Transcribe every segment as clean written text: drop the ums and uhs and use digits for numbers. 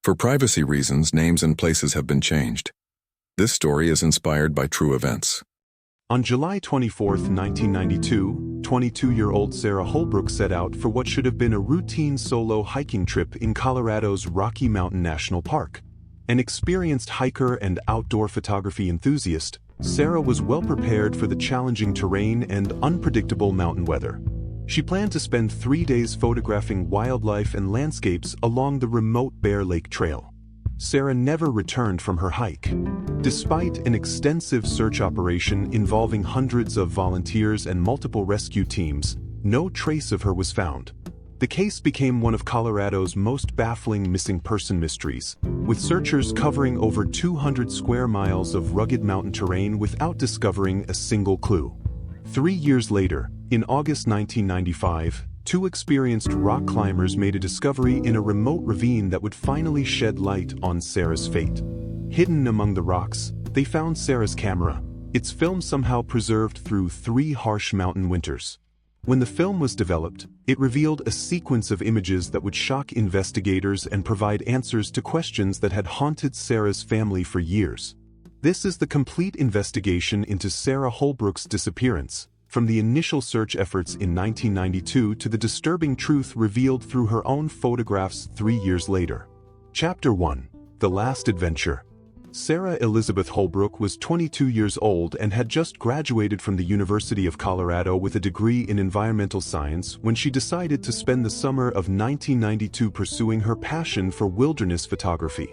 For privacy reasons, names and places have been changed. This story is inspired by true events. On July 24, 1992, 22-year-old Sarah Holbrook set out for what should have been a routine solo hiking trip in Colorado's Rocky Mountain National Park. An experienced hiker and outdoor photography enthusiast, Sarah was well prepared for the challenging terrain and unpredictable mountain weather. She planned to spend 3 days photographing wildlife and landscapes along the remote Bear Lake Trail. Sarah never returned from her hike. Despite an extensive search operation involving hundreds of volunteers and multiple rescue teams, no trace of her was found. The case became one of Colorado's most baffling missing person mysteries, with searchers covering over 200 square miles of rugged mountain terrain without discovering a single clue. 3 years later, in August 1995, two experienced rock climbers made a discovery in a remote ravine that would finally shed light on Sarah's fate. Hidden among the rocks, they found Sarah's camera, its film somehow preserved through 3 harsh mountain winters. When the film was developed, it revealed a sequence of images that would shock investigators and provide answers to questions that had haunted Sarah's family for years. This is the complete investigation into Sarah Holbrook's disappearance, from the initial search efforts in 1992 to the disturbing truth revealed through her own photographs 3 years later. Chapter 1: The Last Adventure. Sarah Elizabeth Holbrook was 22 years old and had just graduated from the University of Colorado with a degree in environmental science when she decided to spend the summer of 1992 pursuing her passion for wilderness photography.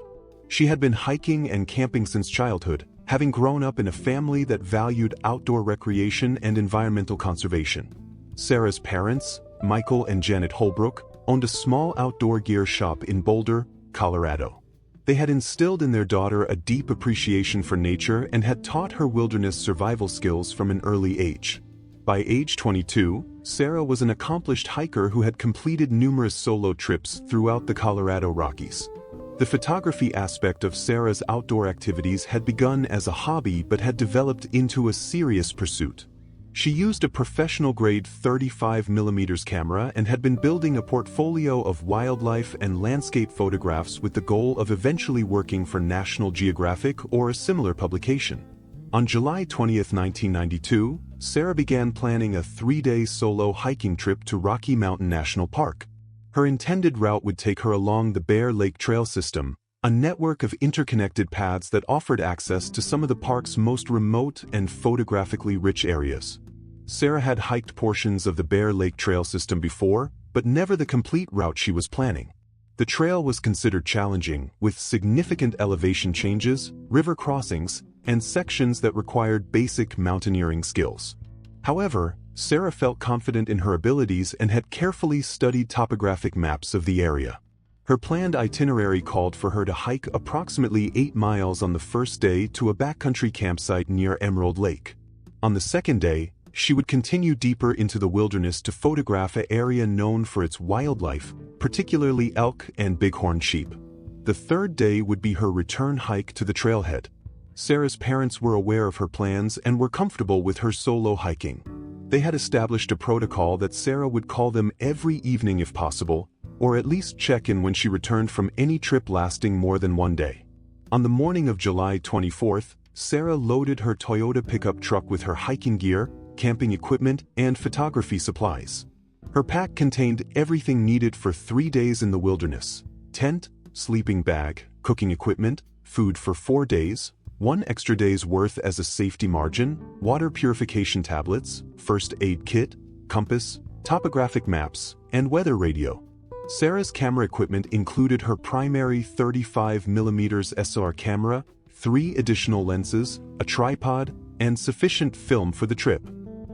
She had been hiking and camping since childhood, having grown up in a family that valued outdoor recreation and environmental conservation. Sarah's parents, Michael and Janet Holbrook, owned a small outdoor gear shop in Boulder, Colorado. They had instilled in their daughter a deep appreciation for nature and had taught her wilderness survival skills from an early age. By age 22, Sarah was an accomplished hiker who had completed numerous solo trips throughout the Colorado Rockies. The photography aspect of Sarah's outdoor activities had begun as a hobby but had developed into a serious pursuit. She used a professional-grade 35mm camera and had been building a portfolio of wildlife and landscape photographs with the goal of eventually working for National Geographic or a similar publication. On July 20, 1992, Sarah began planning a 3-day solo hiking trip to Rocky Mountain National Park. Her intended route would take her along the Bear Lake Trail system, a network of interconnected paths that offered access to some of the park's most remote and photographically rich areas. Sarah had hiked portions of the Bear Lake Trail system before, but never the complete route she was planning. The trail was considered challenging, with significant elevation changes, river crossings, and sections that required basic mountaineering skills. However, Sarah felt confident in her abilities and had carefully studied topographic maps of the area. Her planned itinerary called for her to hike approximately 8 miles on the first day to a backcountry campsite near Emerald Lake. On the second day, she would continue deeper into the wilderness to photograph an area known for its wildlife, particularly elk and bighorn sheep. The third day would be her return hike to the trailhead. Sarah's parents were aware of her plans and were comfortable with her solo hiking. They had established a protocol that Sarah would call them every evening if possible, or at least check in when she returned from any trip lasting more than 1 day. On the morning of July 24th, Sarah loaded her Toyota pickup truck with her hiking gear, camping equipment, and photography supplies. Her pack contained everything needed for 3 days in the wilderness: tent, sleeping bag, cooking equipment, food for 4 days, 1 extra day's worth as a safety margin, water purification tablets, first aid kit, compass, topographic maps, and weather radio. Sarah's camera equipment included her primary 35mm SLR camera, 3 additional lenses, a tripod, and sufficient film for the trip.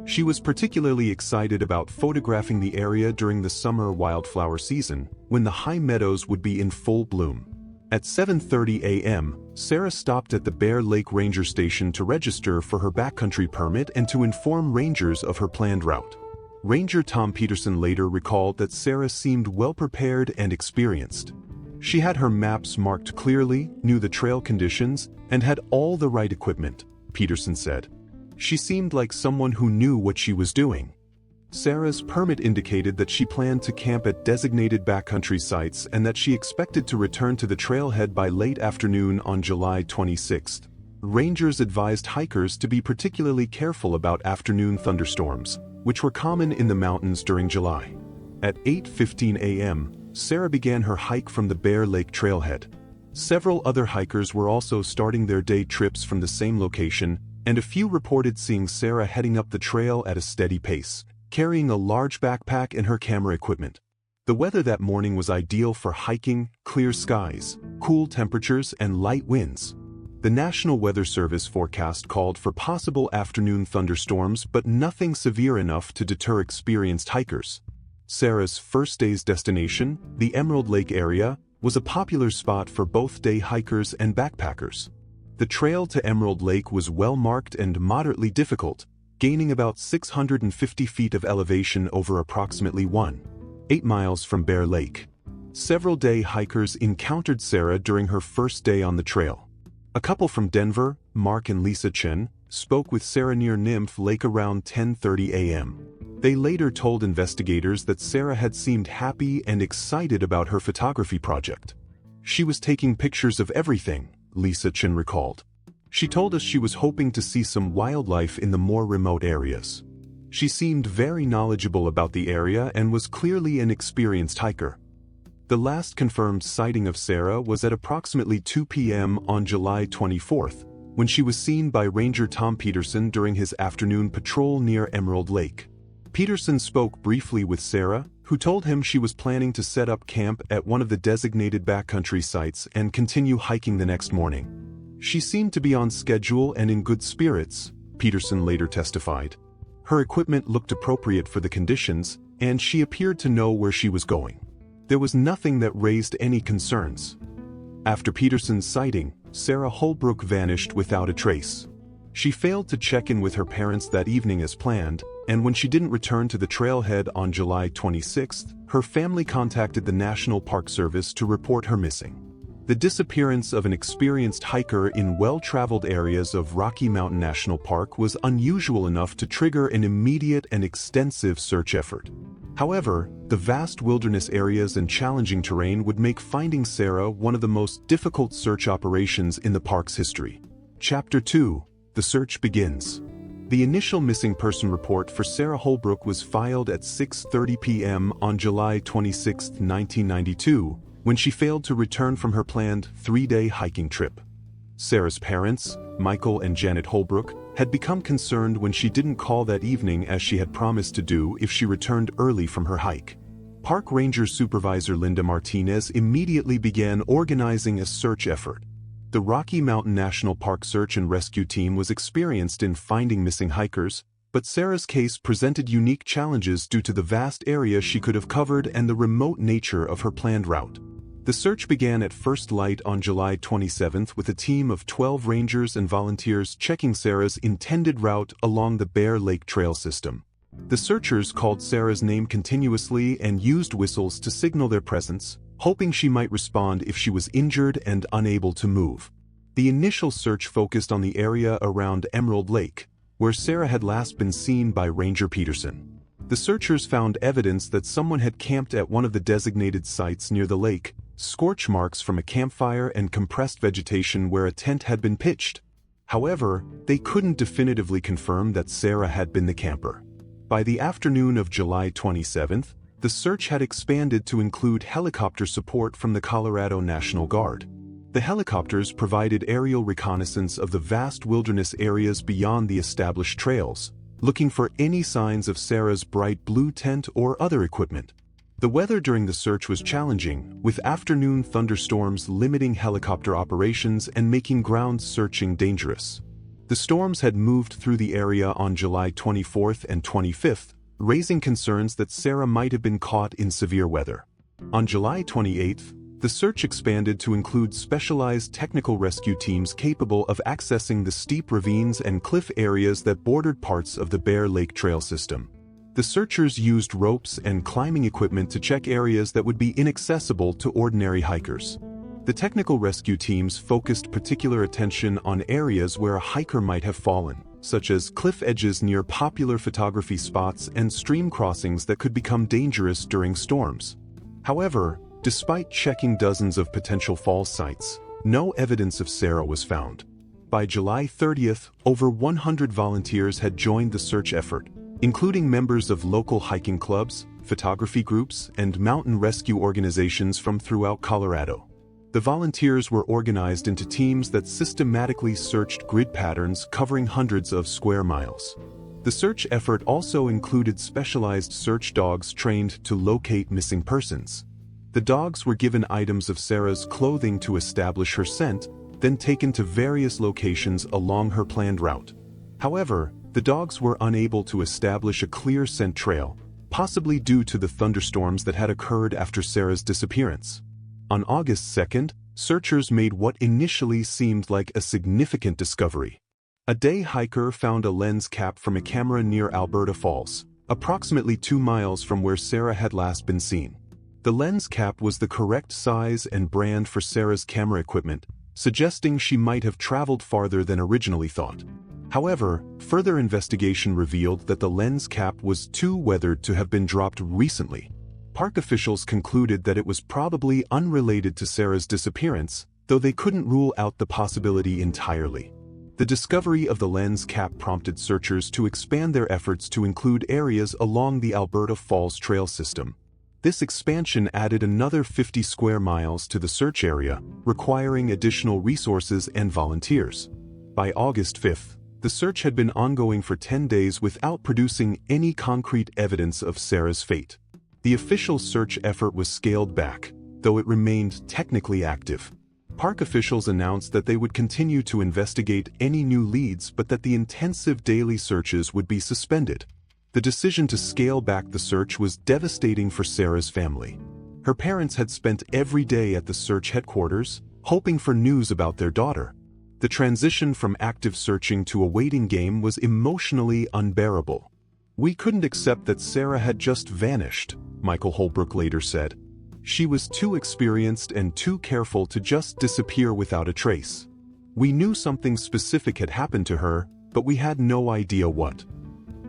She was particularly excited about photographing the area during the summer wildflower season, when the high meadows would be in full bloom. At 7:30 a.m., Sarah stopped at the Bear Lake Ranger Station to register for her backcountry permit and to inform rangers of her planned route. Ranger Tom Peterson later recalled that Sarah seemed well-prepared and experienced. She had her maps marked clearly, knew the trail conditions, and had all the right equipment, Peterson said. She seemed like someone who knew what she was doing. Sarah's permit indicated that she planned to camp at designated backcountry sites and that she expected to return to the trailhead by late afternoon on July 26. Rangers advised hikers to be particularly careful about afternoon thunderstorms, which were common in the mountains during July. At 8:15 a.m., Sarah began her hike from the Bear Lake trailhead. Several other hikers were also starting their day trips from the same location, and a few reported seeing Sarah heading up the trail at a steady pace, carrying a large backpack and her camera equipment. The weather that morning was ideal for hiking: clear skies, cool temperatures, and light winds. The National Weather Service forecast called for possible afternoon thunderstorms, but nothing severe enough to deter experienced hikers. Sarah's first day's destination, the Emerald Lake area, was a popular spot for both day hikers and backpackers. The trail to Emerald Lake was well-marked and moderately difficult, gaining about 650 feet of elevation over approximately 1.8 miles from Bear Lake. Several day hikers encountered Sarah during her first day on the trail. A couple from Denver, Mark and Lisa Chen, spoke with Sarah near Nymph Lake around 10:30 a.m. They later told investigators that Sarah had seemed happy and excited about her photography project. "She was taking pictures of everything," Lisa Chen recalled. "She told us she was hoping to see some wildlife in the more remote areas. She seemed very knowledgeable about the area and was clearly an experienced hiker." The last confirmed sighting of Sarah was at approximately 2 p.m. on July 24th, when she was seen by Ranger Tom Peterson during his afternoon patrol near Emerald Lake. Peterson spoke briefly with Sarah, who told him she was planning to set up camp at one of the designated backcountry sites and continue hiking the next morning. "She seemed to be on schedule and in good spirits," Peterson later testified. "Her equipment looked appropriate for the conditions, and she appeared to know where she was going. There was nothing that raised any concerns." After Peterson's sighting, Sarah Holbrook vanished without a trace. She failed to check in with her parents that evening as planned, and when she didn't return to the trailhead on July 26th, her family contacted the National Park Service to report her missing. The disappearance of an experienced hiker in well-traveled areas of Rocky Mountain National Park was unusual enough to trigger an immediate and extensive search effort. However, the vast wilderness areas and challenging terrain would make finding Sarah one of the most difficult search operations in the park's history. Chapter 2: The Search Begins. The initial missing person report for Sarah Holbrook was filed at 6:30 p.m. on July 26, 1992, when she failed to return from her planned 3-day hiking trip. Sarah's parents, Michael and Janet Holbrook, had become concerned when she didn't call that evening as she had promised to do if she returned early from her hike. Park Ranger Supervisor Linda Martinez immediately began organizing a search effort. The Rocky Mountain National Park Search and Rescue Team was experienced in finding missing hikers, but Sarah's case presented unique challenges due to the vast area she could have covered and the remote nature of her planned route. The search began at first light on July 27th with a team of 12 rangers and volunteers checking Sarah's intended route along the Bear Lake Trail system. The searchers called Sarah's name continuously and used whistles to signal their presence, hoping she might respond if she was injured and unable to move. The initial search focused on the area around Emerald Lake, where Sarah had last been seen by Ranger Peterson. The searchers found evidence that someone had camped at one of the designated sites near the lake, scorch marks from a campfire and compressed vegetation where a tent had been pitched. However, they couldn't definitively confirm that Sarah had been the camper. By the afternoon of July 27th, the search had expanded to include helicopter support from the Colorado National Guard. The helicopters provided aerial reconnaissance of the vast wilderness areas beyond the established trails, looking for any signs of Sarah's bright blue tent or other equipment. The weather during the search was challenging, with afternoon thunderstorms limiting helicopter operations and making ground searching dangerous. The storms had moved through the area on July 24th and 25th, raising concerns that Sarah might have been caught in severe weather. On July 28th, the search expanded to include specialized technical rescue teams capable of accessing the steep ravines and cliff areas that bordered parts of the Bear Lake Trail system. The searchers used ropes and climbing equipment to check areas that would be inaccessible to ordinary hikers. The technical rescue teams focused particular attention on areas where a hiker might have fallen, such as cliff edges near popular photography spots and stream crossings that could become dangerous during storms. However, despite checking dozens of potential fall sites, no evidence of Sarah was found. By July 30th, over 100 volunteers had joined the search effort, including members of local hiking clubs, photography groups, and mountain rescue organizations from throughout Colorado. The volunteers were organized into teams that systematically searched grid patterns covering hundreds of square miles. The search effort also included specialized search dogs trained to locate missing persons. The dogs were given items of Sarah's clothing to establish her scent, then taken to various locations along her planned route. However, the dogs were unable to establish a clear scent trail, possibly due to the thunderstorms that had occurred after Sarah's disappearance. On August 2nd, searchers made what initially seemed like a significant discovery. A day hiker found a lens cap from a camera near Alberta Falls, approximately 2 miles from where Sarah had last been seen. The lens cap was the correct size and brand for Sarah's camera equipment, suggesting she might have traveled farther than originally thought. However, further investigation revealed that the lens cap was too weathered to have been dropped recently. Park officials concluded that it was probably unrelated to Sarah's disappearance, though they couldn't rule out the possibility entirely. The discovery of the lens cap prompted searchers to expand their efforts to include areas along the Alberta Falls Trail system. This expansion added another 50 square miles to the search area, requiring additional resources and volunteers. By August 5th, the search had been ongoing for 10 days without producing any concrete evidence of Sarah's fate. The official search effort was scaled back, though it remained technically active. Park officials announced that they would continue to investigate any new leads but that the intensive daily searches would be suspended. The decision to scale back the search was devastating for Sarah's family. Her parents had spent every day at the search headquarters, hoping for news about their daughter. The transition from active searching to a waiting game was emotionally unbearable. "We couldn't accept that Sarah had just vanished," Michael Holbrook later said. "She was too experienced and too careful to just disappear without a trace. We knew something specific had happened to her, but we had no idea what."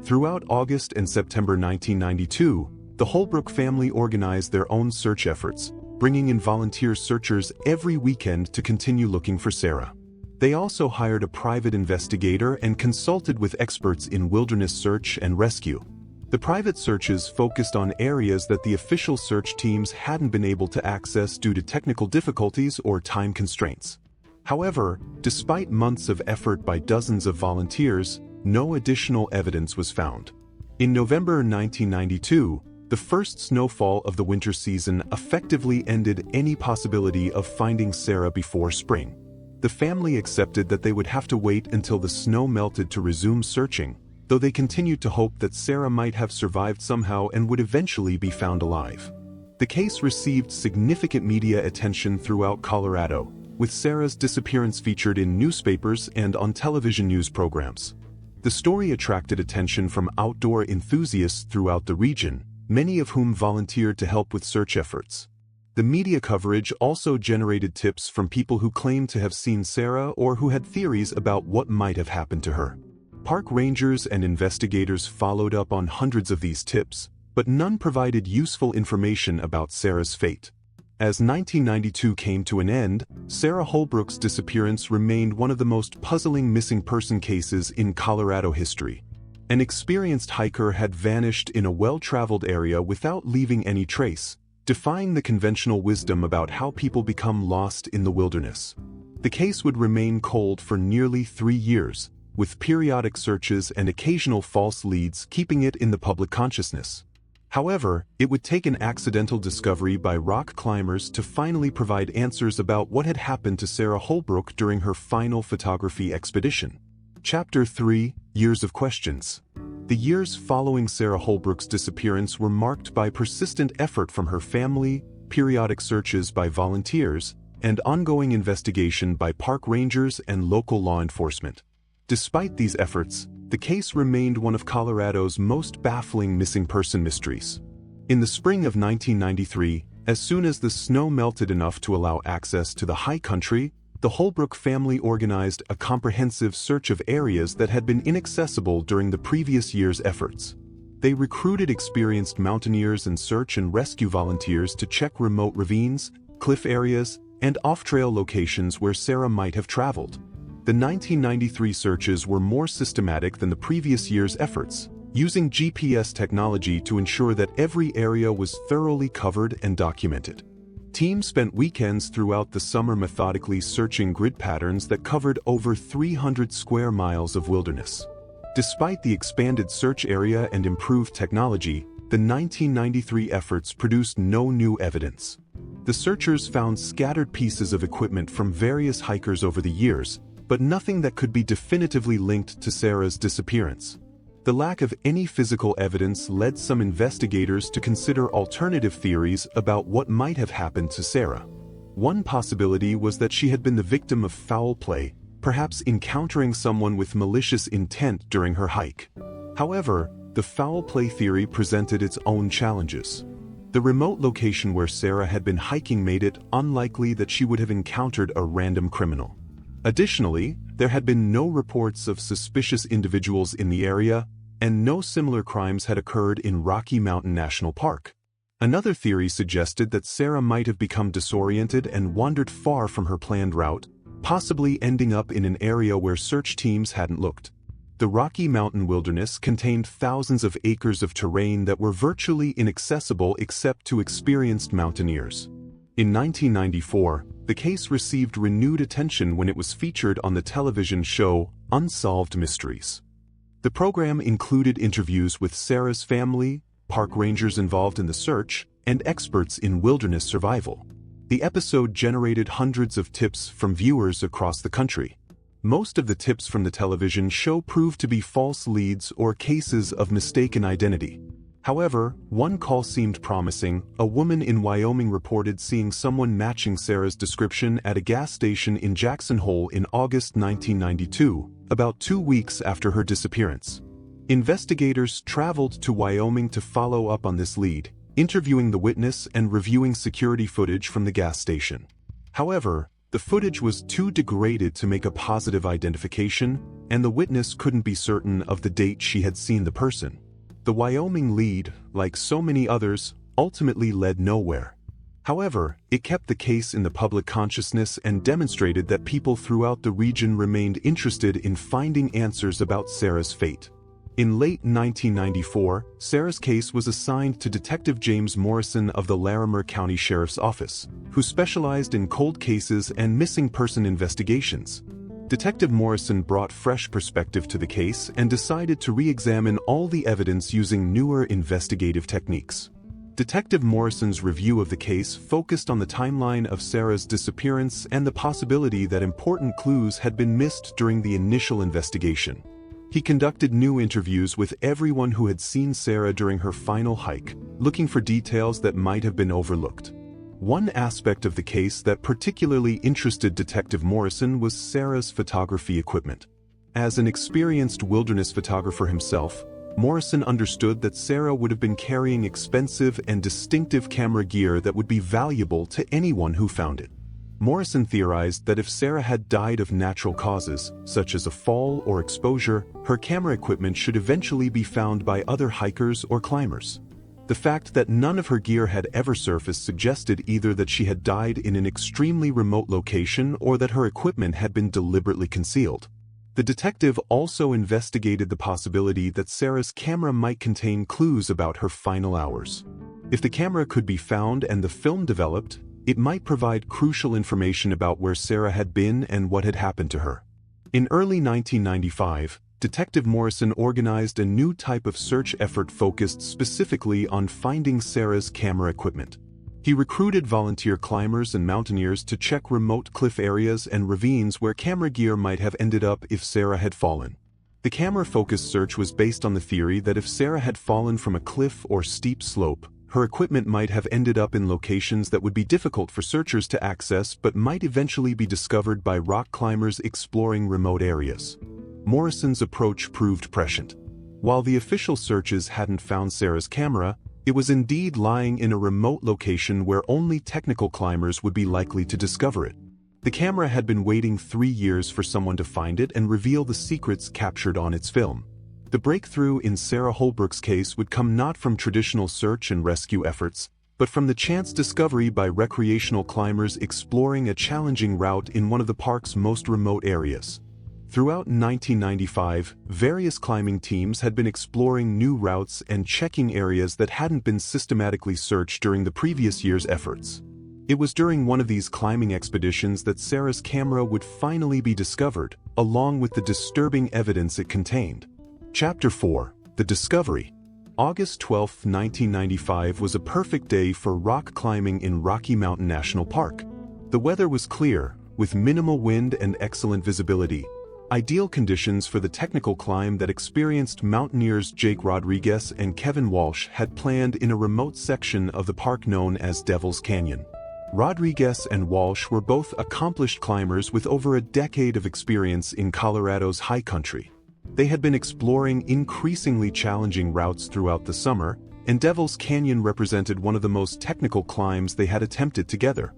Throughout August and September 1992, the Holbrook family organized their own search efforts, bringing in volunteer searchers every weekend to continue looking for Sarah. They also hired a private investigator and consulted with experts in wilderness search and rescue. The private searches focused on areas that the official search teams hadn't been able to access due to technical difficulties or time constraints. However, despite months of effort by dozens of volunteers, no additional evidence was found. In November 1992, the first snowfall of the winter season effectively ended any possibility of finding Sarah before spring. The family accepted that they would have to wait until the snow melted to resume searching, though they continued to hope that Sarah might have survived somehow and would eventually be found alive. The case received significant media attention throughout Colorado, with Sarah's disappearance featured in newspapers and on television news programs. The story attracted attention from outdoor enthusiasts throughout the region, many of whom volunteered to help with search efforts. The media coverage also generated tips from people who claimed to have seen Sarah or who had theories about what might have happened to her. Park rangers and investigators followed up on hundreds of these tips, but none provided useful information about Sarah's fate. As 1992 came to an end, Sarah Holbrook's disappearance remained one of the most puzzling missing person cases in Colorado history. An experienced hiker had vanished in a well-traveled area without leaving any trace, defying the conventional wisdom about how people become lost in the wilderness. The case would remain cold for nearly 3 years, with periodic searches and occasional false leads keeping it in the public consciousness. However, it would take an accidental discovery by rock climbers to finally provide answers about what had happened to Sarah Holbrook during her final photography expedition. Chapter 3: Years of Questions. The years following Sarah Holbrook's disappearance were marked by persistent effort from her family, periodic searches by volunteers, and ongoing investigation by park rangers and local law enforcement. Despite these efforts, the case remained one of Colorado's most baffling missing person mysteries. In the spring of 1993, as soon as the snow melted enough to allow access to the high country, The Holbrook family organized a comprehensive search of areas that had been inaccessible during the previous year's efforts. They recruited experienced mountaineers and search and rescue volunteers to check remote ravines, cliff areas, and off-trail locations where Sarah might have traveled. The 1993 searches were more systematic than the previous year's efforts, using GPS technology to ensure that every area was thoroughly covered and documented. Teams spent weekends throughout the summer methodically searching grid patterns that covered over 300 square miles of wilderness. Despite the expanded search area and improved technology, the 1993 efforts produced no new evidence. The searchers found scattered pieces of equipment from various hikers over the years, but nothing that could be definitively linked to Sarah's disappearance. The lack of any physical evidence led some investigators to consider alternative theories about what might have happened to Sarah. One possibility was that she had been the victim of foul play, perhaps encountering someone with malicious intent during her hike. However, the foul play theory presented its own challenges. The remote location where Sarah had been hiking made it unlikely that she would have encountered a random criminal. Additionally, there had been no reports of suspicious individuals in the area, and no similar crimes had occurred in Rocky Mountain National Park. Another theory suggested that Sarah might have become disoriented and wandered far from her planned route, possibly ending up in an area where search teams hadn't looked. The Rocky Mountain wilderness contained thousands of acres of terrain that were virtually inaccessible except to experienced mountaineers. In 1994, the case received renewed attention when it was featured on the television show Unsolved Mysteries. The program included interviews with Sarah's family, park rangers involved in the search, and experts in wilderness survival. The episode generated hundreds of tips from viewers across the country. Most of the tips from the television show proved to be false leads or cases of mistaken identity. However, one call seemed promising. A woman in Wyoming reported seeing someone matching Sarah's description at a gas station in Jackson Hole in August 1992, about 2 weeks after her disappearance. Investigators traveled to Wyoming to follow up on this lead, interviewing the witness and reviewing security footage from the gas station. However, the footage was too degraded to make a positive identification, and the witness couldn't be certain of the date she had seen the person. The Wyoming lead, like so many others, ultimately led nowhere. However, it kept the case in the public consciousness and demonstrated that people throughout the region remained interested in finding answers about Sarah's fate. In late 1994, Sarah's case was assigned to Detective James Morrison of the Larimer County Sheriff's Office, who specialized in cold cases and missing person investigations. Detective Morrison brought fresh perspective to the case and decided to re-examine all the evidence using newer investigative techniques. Detective Morrison's review of the case focused on the timeline of Sarah's disappearance and the possibility that important clues had been missed during the initial investigation. He conducted new interviews with everyone who had seen Sarah during her final hike, looking for details that might have been overlooked. One aspect of the case that particularly interested Detective Morrison was Sarah's photography equipment. As an experienced wilderness photographer himself, Morrison understood that Sarah would have been carrying expensive and distinctive camera gear that would be valuable to anyone who found it. Morrison theorized that if Sarah had died of natural causes, such as a fall or exposure, her camera equipment should eventually be found by other hikers or climbers. The fact that none of her gear had ever surfaced suggested either that she had died in an extremely remote location or that her equipment had been deliberately concealed. The detective also investigated the possibility that Sarah's camera might contain clues about her final hours. If the camera could be found and the film developed, it might provide crucial information about where Sarah had been and what had happened to her. In early 1995, Detective Morrison organized a new type of search effort focused specifically on finding Sarah's camera equipment. He recruited volunteer climbers and mountaineers to check remote cliff areas and ravines where camera gear might have ended up if Sarah had fallen. The camera-focused search was based on the theory that if Sarah had fallen from a cliff or steep slope, her equipment might have ended up in locations that would be difficult for searchers to access but might eventually be discovered by rock climbers exploring remote areas. Morrison's approach proved prescient. While the official searches hadn't found Sarah's camera, it was indeed lying in a remote location where only technical climbers would be likely to discover it. The camera had been waiting 3 years for someone to find it and reveal the secrets captured on its film. The breakthrough in Sarah Holbrook's case would come not from traditional search and rescue efforts, but from the chance discovery by recreational climbers exploring a challenging route in one of the park's most remote areas. Throughout 1995, various climbing teams had been exploring new routes and checking areas that hadn't been systematically searched during the previous year's efforts. It was during one of these climbing expeditions that Sarah's camera would finally be discovered, along with the disturbing evidence it contained. Chapter 4: The Discovery. August 12, 1995 was a perfect day for rock climbing in Rocky Mountain National Park. The weather was clear, with minimal wind and excellent visibility, ideal conditions for the technical climb that experienced mountaineers Jake Rodriguez and Kevin Walsh had planned in a remote section of the park known as Devil's Canyon. Rodriguez and Walsh were both accomplished climbers with over a decade of experience in Colorado's high country. They had been exploring increasingly challenging routes throughout the summer, and Devil's Canyon represented one of the most technical climbs they had attempted together.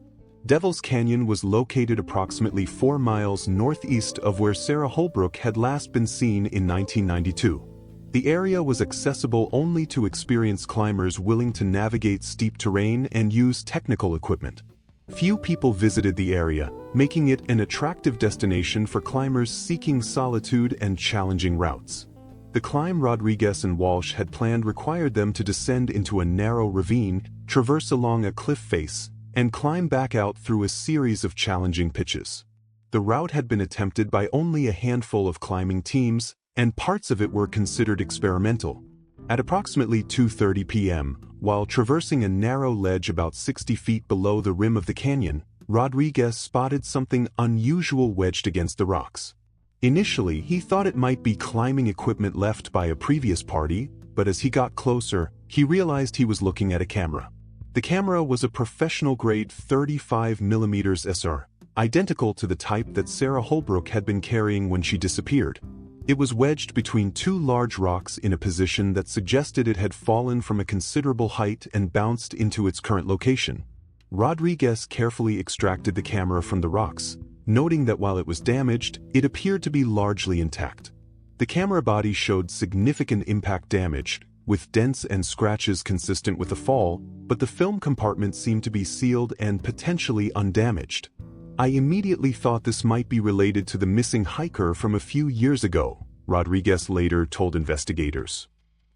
Devil's Canyon was located approximately 4 miles northeast of where Sarah Holbrook had last been seen in 1992. The area was accessible only to experienced climbers willing to navigate steep terrain and use technical equipment. Few people visited the area, making it an attractive destination for climbers seeking solitude and challenging routes. The climb Rodriguez and Walsh had planned required them to descend into a narrow ravine, traverse along a cliff face, and climb back out through a series of challenging pitches. The route had been attempted by only a handful of climbing teams, and parts of it were considered experimental. At approximately 2:30 p.m., while traversing a narrow ledge about 60 feet below the rim of the canyon, Rodriguez spotted something unusual wedged against the rocks. Initially, he thought it might be climbing equipment left by a previous party, but as he got closer, he realized he was looking at a camera. The camera was a professional-grade 35mm SR, identical to the type that Sarah Holbrook had been carrying when she disappeared. It was wedged between 2 large rocks in a position that suggested it had fallen from a considerable height and bounced into its current location. Rodriguez carefully extracted the camera from the rocks, noting that while it was damaged, it appeared to be largely intact. The camera body showed significant impact damage, with dents and scratches consistent with the fall, but the film compartment seemed to be sealed and potentially undamaged. I immediately thought this might be related to the missing hiker from a few years ago, Rodriguez later told investigators.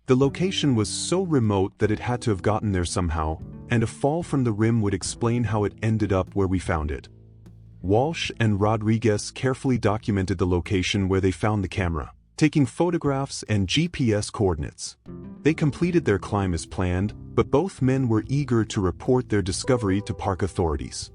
The location was so remote that it had to have gotten there somehow, and a fall from the rim would explain how it ended up where we found it. Walsh and Rodriguez carefully documented the location where they found the camera, taking photographs and GPS coordinates. They completed their climb as planned, but both men were eager to report their discovery to park authorities.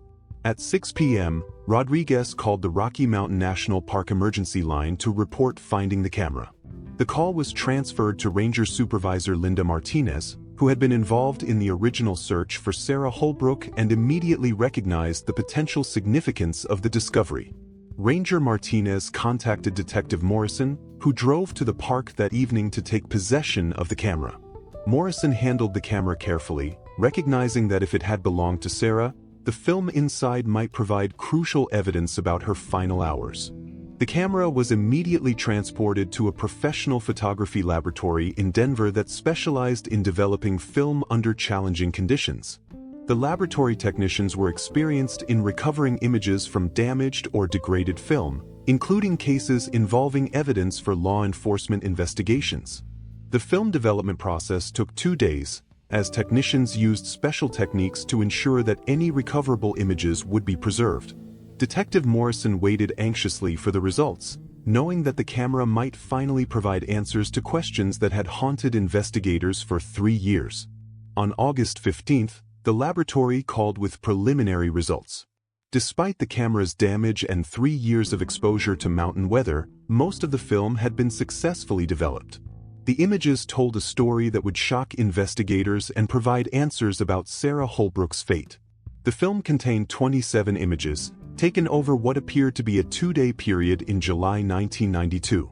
At 6 p.m., Rodriguez called the Rocky Mountain National Park emergency line to report finding the camera. The call was transferred to Ranger Supervisor Linda Martinez, who had been involved in the original search for Sarah Holbrook and immediately recognized the potential significance of the discovery. Ranger Martinez contacted Detective Morrison, who drove to the park that evening to take possession of the camera. Morrison handled the camera carefully, recognizing that if it had belonged to Sarah, the film inside might provide crucial evidence about her final hours. The camera was immediately transported to a professional photography laboratory in Denver that specialized in developing film under challenging conditions. The laboratory technicians were experienced in recovering images from damaged or degraded film, including cases involving evidence for law enforcement investigations. The film development process took 2 days, as technicians used special techniques to ensure that any recoverable images would be preserved. Detective Morrison waited anxiously for the results, knowing that the camera might finally provide answers to questions that had haunted investigators for 3 years. On August 15th, the laboratory called with preliminary results. Despite the camera's damage and 3 years of exposure to mountain weather, most of the film had been successfully developed. The images told a story that would shock investigators and provide answers about Sarah Holbrook's fate. The film contained 27 images, taken over what appeared to be a 2-day period in July 1992.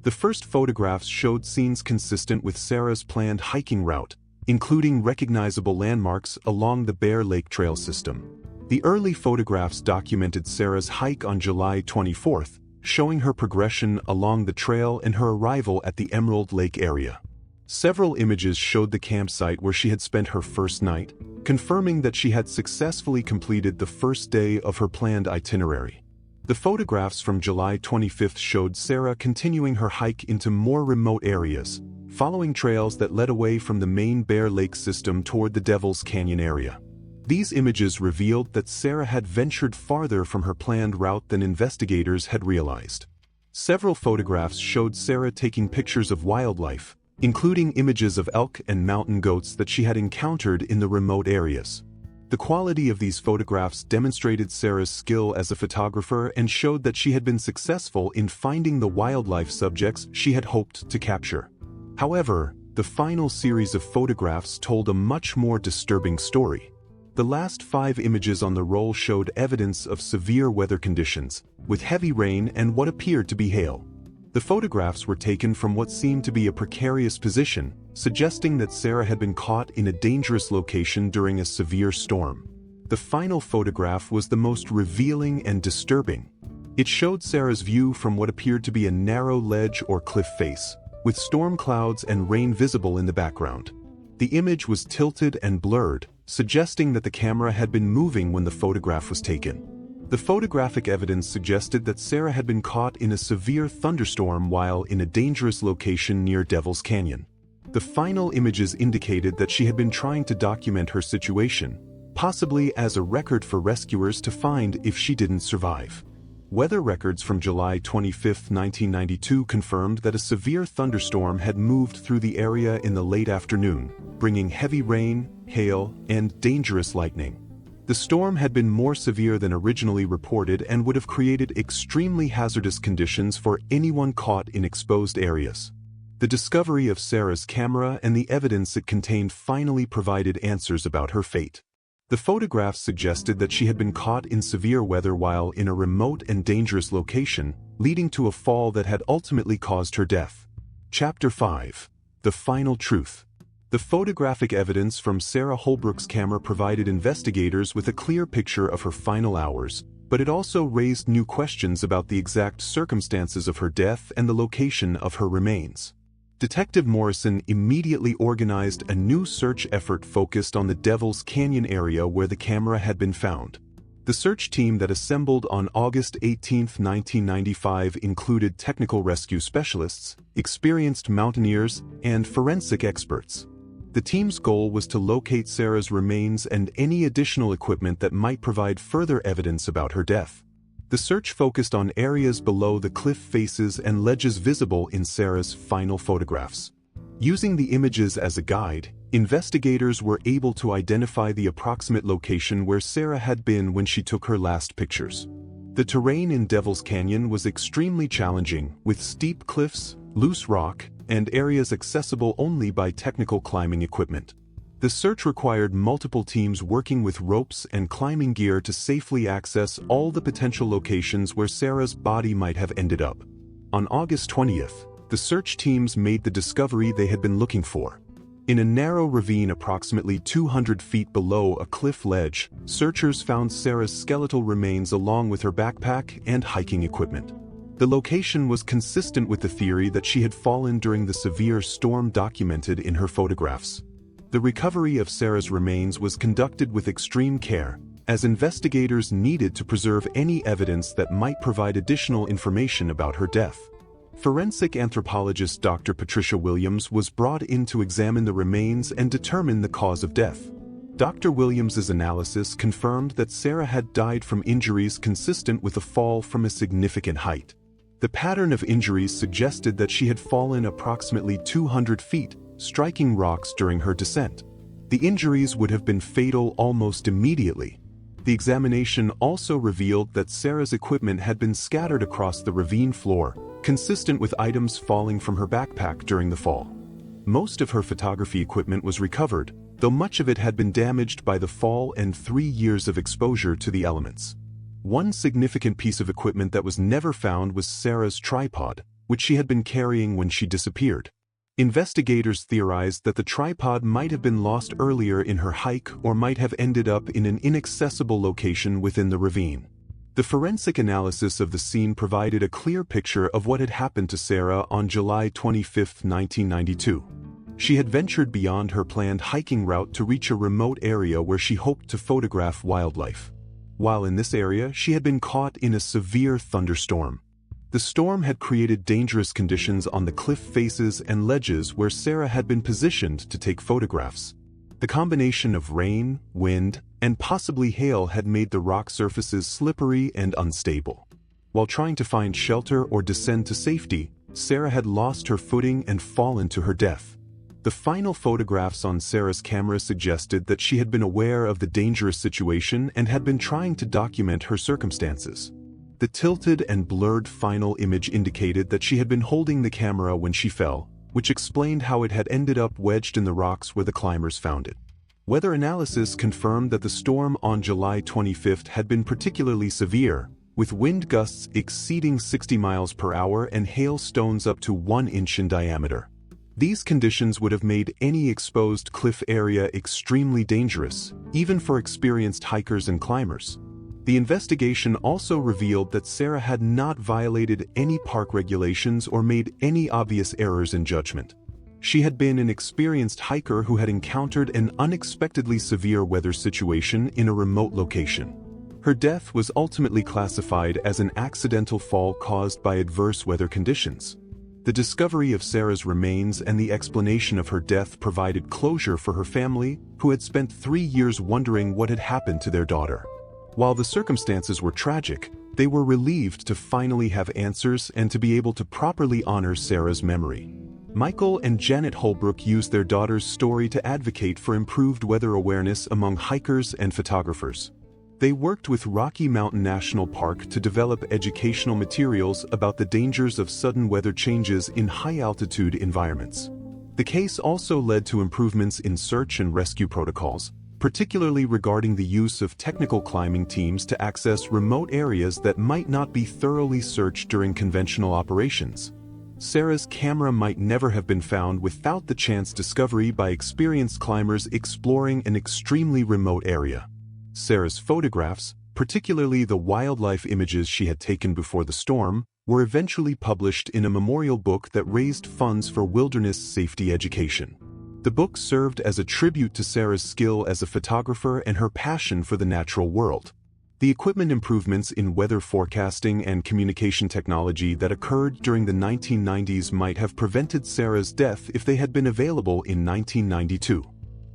The first photographs showed scenes consistent with Sarah's planned hiking route, including recognizable landmarks along the Bear Lake Trail system. The early photographs documented Sarah's hike on July 24th, showing her progression along the trail and her arrival at the Emerald Lake area. Several images showed the campsite where she had spent her first night, confirming that she had successfully completed the first day of her planned itinerary. The photographs from July 25th showed Sarah continuing her hike into more remote areas, following trails that led away from the main Bear Lake system toward the Devil's Canyon area. These images revealed that Sarah had ventured farther from her planned route than investigators had realized. Several photographs showed Sarah taking pictures of wildlife, including images of elk and mountain goats that she had encountered in the remote areas. The quality of these photographs demonstrated Sarah's skill as a photographer and showed that she had been successful in finding the wildlife subjects she had hoped to capture. However, the final series of photographs told a much more disturbing story. The last 5 images on the roll showed evidence of severe weather conditions, with heavy rain and what appeared to be hail. The photographs were taken from what seemed to be a precarious position, suggesting that Sarah had been caught in a dangerous location during a severe storm. The final photograph was the most revealing and disturbing. It showed Sarah's view from what appeared to be a narrow ledge or cliff face, with storm clouds and rain visible in the background. The image was tilted and blurred, suggesting that the camera had been moving when the photograph was taken. The photographic evidence suggested that Sarah had been caught in a severe thunderstorm while in a dangerous location near Devil's Canyon. The final images indicated that she had been trying to document her situation, possibly as a record for rescuers to find if she didn't survive. Weather records from July 25, 1992 confirmed that a severe thunderstorm had moved through the area in the late afternoon, bringing heavy rain, hail, and dangerous lightning. The storm had been more severe than originally reported and would have created extremely hazardous conditions for anyone caught in exposed areas. The discovery of Sarah's camera and the evidence it contained finally provided answers about her fate. The photographs suggested that she had been caught in severe weather while in a remote and dangerous location, leading to a fall that had ultimately caused her death. Chapter 5. The Final Truth. The photographic evidence from Sarah Holbrook's camera provided investigators with a clear picture of her final hours, but it also raised new questions about the exact circumstances of her death and the location of her remains. Detective Morrison immediately organized a new search effort focused on the Devil's Canyon area where the camera had been found. The search team that assembled on August 18, 1995 included technical rescue specialists, experienced mountaineers, and forensic experts. The team's goal was to locate Sarah's remains and any additional equipment that might provide further evidence about her death. The search focused on areas below the cliff faces and ledges visible in Sarah's final photographs. Using the images as a guide, investigators were able to identify the approximate location where Sarah had been when she took her last pictures. The terrain in Devil's Canyon was extremely challenging, with steep cliffs, loose rock, and areas accessible only by technical climbing equipment. The search required multiple teams working with ropes and climbing gear to safely access all the potential locations where Sarah's body might have ended up. On August 20th, the search teams made the discovery they had been looking for. In a narrow ravine approximately 200 feet below a cliff ledge, searchers found Sarah's skeletal remains along with her backpack and hiking equipment. The location was consistent with the theory that she had fallen during the severe storm documented in her photographs. The recovery of Sarah's remains was conducted with extreme care, as investigators needed to preserve any evidence that might provide additional information about her death. Forensic anthropologist Dr. Patricia Williams was brought in to examine the remains and determine the cause of death. Dr. Williams's analysis confirmed that Sarah had died from injuries consistent with a fall from a significant height. The pattern of injuries suggested that she had fallen approximately 200 feet, striking rocks during her descent. The injuries would have been fatal almost immediately. The examination also revealed that Sarah's equipment had been scattered across the ravine floor, consistent with items falling from her backpack during the fall. Most of her photography equipment was recovered, though much of it had been damaged by the fall and 3 years of exposure to the elements. One significant piece of equipment that was never found was Sarah's tripod, which she had been carrying when she disappeared. Investigators theorized that the tripod might have been lost earlier in her hike or might have ended up in an inaccessible location within the ravine. The forensic analysis of the scene provided a clear picture of what had happened to Sarah on July 25, 1992. She had ventured beyond her planned hiking route to reach a remote area where she hoped to photograph wildlife. While in this area, she had been caught in a severe thunderstorm. The storm had created dangerous conditions on the cliff faces and ledges where Sarah had been positioned to take photographs. The combination of rain, wind, and possibly hail had made the rock surfaces slippery and unstable. While trying to find shelter or descend to safety, Sarah had lost her footing and fallen to her death. The final photographs on Sarah's camera suggested that she had been aware of the dangerous situation and had been trying to document her circumstances. The tilted and blurred final image indicated that she had been holding the camera when she fell, which explained how it had ended up wedged in the rocks where the climbers found it. Weather analysis confirmed that the storm on July 25 had been particularly severe, with wind gusts exceeding 60 miles per hour and hailstones up to 1 inch in diameter. These conditions would have made any exposed cliff area extremely dangerous, even for experienced hikers and climbers. The investigation also revealed that Sarah had not violated any park regulations or made any obvious errors in judgment. She had been an experienced hiker who had encountered an unexpectedly severe weather situation in a remote location. Her death was ultimately classified as an accidental fall caused by adverse weather conditions. The discovery of Sarah's remains and the explanation of her death provided closure for her family, who had spent 3 years wondering what had happened to their daughter. While the circumstances were tragic, they were relieved to finally have answers and to be able to properly honor Sarah's memory. Michael and Janet Holbrook used their daughter's story to advocate for improved weather awareness among hikers and photographers. They worked with Rocky Mountain National Park to develop educational materials about the dangers of sudden weather changes in high-altitude environments. The case also led to improvements in search and rescue protocols, particularly regarding the use of technical climbing teams to access remote areas that might not be thoroughly searched during conventional operations. Sarah's camera might never have been found without the chance discovery by experienced climbers exploring an extremely remote area. Sarah's photographs, particularly the wildlife images she had taken before the storm, were eventually published in a memorial book that raised funds for wilderness safety education. The book served as a tribute to Sarah's skill as a photographer and her passion for the natural world. The equipment improvements in weather forecasting and communication technology that occurred during the 1990s might have prevented Sarah's death if they had been available in 1992.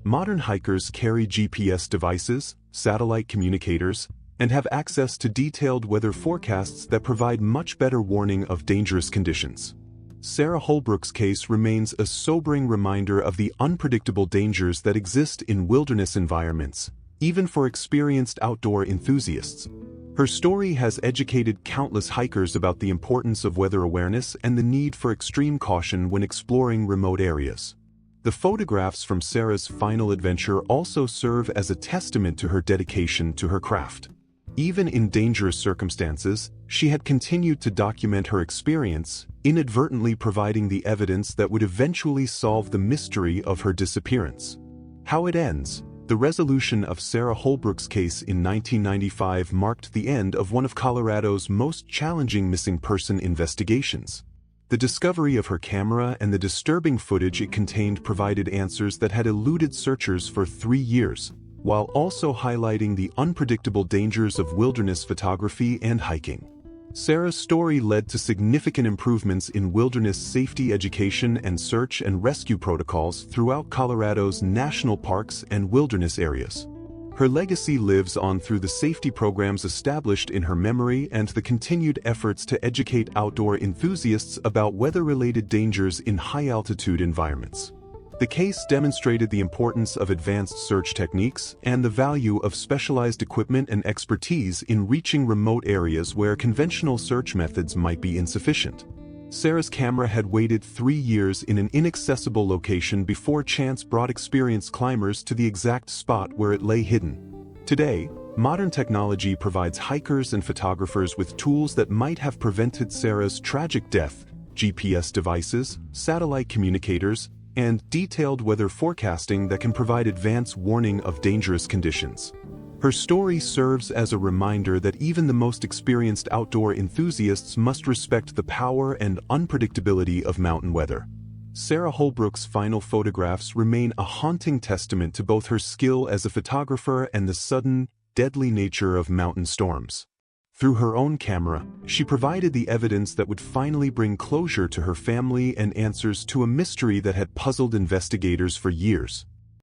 Modern hikers carry GPS devices, satellite communicators, and have access to detailed weather forecasts that provide much better warning of dangerous conditions. Sarah Holbrook's case remains a sobering reminder of the unpredictable dangers that exist in wilderness environments, even for experienced outdoor enthusiasts. Her story has educated countless hikers about the importance of weather awareness and the need for extreme caution when exploring remote areas. The photographs from Sarah's final adventure also serve as a testament to her dedication to her craft. Even in dangerous circumstances, she had continued to document her experience, inadvertently providing the evidence that would eventually solve the mystery of her disappearance. How it ends. The resolution of Sarah Holbrook's case in 1995 marked the end of one of Colorado's most challenging missing person investigations. The discovery of her camera and the disturbing footage it contained provided answers that had eluded searchers for 3 years, while also highlighting the unpredictable dangers of wilderness photography and hiking. Sarah's story led to significant improvements in wilderness safety education and search and rescue protocols throughout Colorado's national parks and wilderness areas. Her legacy lives on through the safety programs established in her memory and the continued efforts to educate outdoor enthusiasts about weather-related dangers in high-altitude environments. The case demonstrated the importance of advanced search techniques and the value of specialized equipment and expertise in reaching remote areas where conventional search methods might be insufficient. Sarah's camera had waited 3 years in an inaccessible location before chance brought experienced climbers to the exact spot where it lay hidden. Today, modern technology provides hikers and photographers with tools that might have prevented Sarah's tragic death, GPS devices, satellite communicators, and detailed weather forecasting that can provide advance warning of dangerous conditions. Her story serves as a reminder that even the most experienced outdoor enthusiasts must respect the power and unpredictability of mountain weather. Sarah Holbrook's final photographs remain a haunting testament to both her skill as a photographer and the sudden, deadly nature of mountain storms. Through her own camera, she provided the evidence that would finally bring closure to her family and answers to a mystery that had puzzled investigators for years.